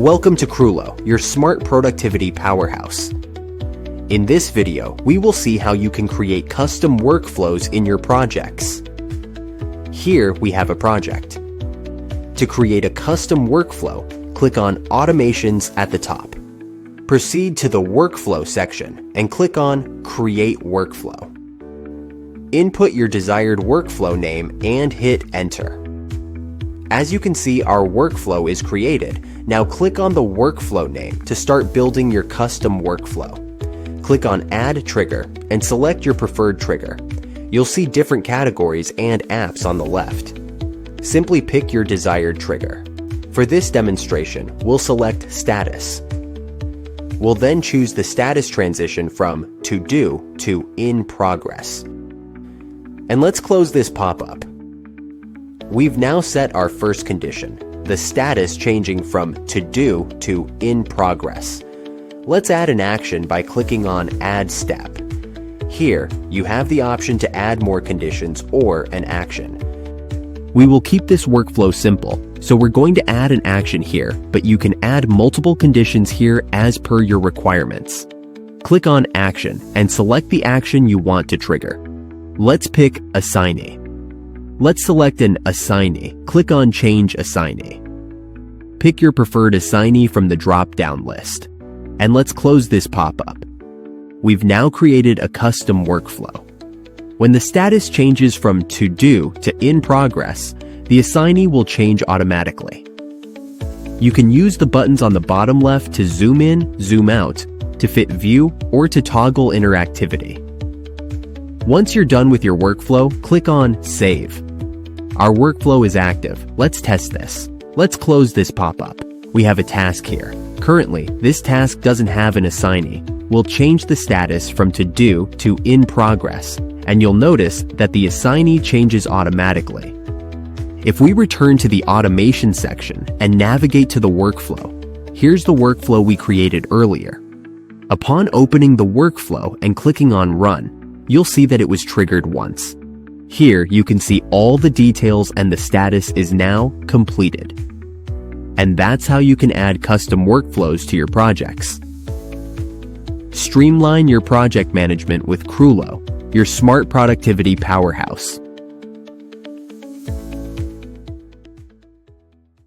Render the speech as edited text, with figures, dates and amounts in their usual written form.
Welcome to Kroolo, your smart productivity powerhouse. In this video, we will see how you can create custom workflows in your projects. Here we have a project. To create a custom workflow, click on Automations at the top. Proceed to the Workflow section and click on Create Workflow. Input your desired workflow name and hit Enter. As you can see, our workflow is created. Now click on the workflow name to start building your custom workflow. Click on Add Trigger and select your preferred trigger. You'll see different categories and apps on the left. Simply pick your desired trigger. For this demonstration, we'll select Status. We'll then choose the status transition from To Do to In Progress. And let's close this pop-up. We've now set our first condition, the status changing from To Do to In Progress. Let's add an action by clicking on Add Step. Here, you have the option to add more conditions or an action. We will keep this workflow simple, so we're going to add an action here, but you can add multiple conditions here as per your requirements. Click on Action and select the action you want to trigger. Let's pick Assignee. Let's select an assignee. Click on Change Assignee. Pick your preferred assignee from the drop-down list. And let's close this pop-up. We've now created a custom workflow. When the status changes from To Do to In Progress, the assignee will change automatically. You can use the buttons on the bottom left to zoom in, zoom out, to fit view, or to toggle interactivity. Once you're done with your workflow, click on Save. Our workflow is active. Let's test this. Let's close this pop-up. We have a task here. Currently, this task doesn't have an assignee. We'll change the status from To Do to In Progress, and you'll notice that the assignee changes automatically. If we return to the Automation section and navigate to the workflow, here's the workflow we created earlier. Upon opening the workflow and clicking on Run, you'll see that it was triggered once. Here you can see all the details and the status is now completed. And that's how you can add custom workflows to your projects. Streamline your project management with Kroolo, your smart productivity powerhouse.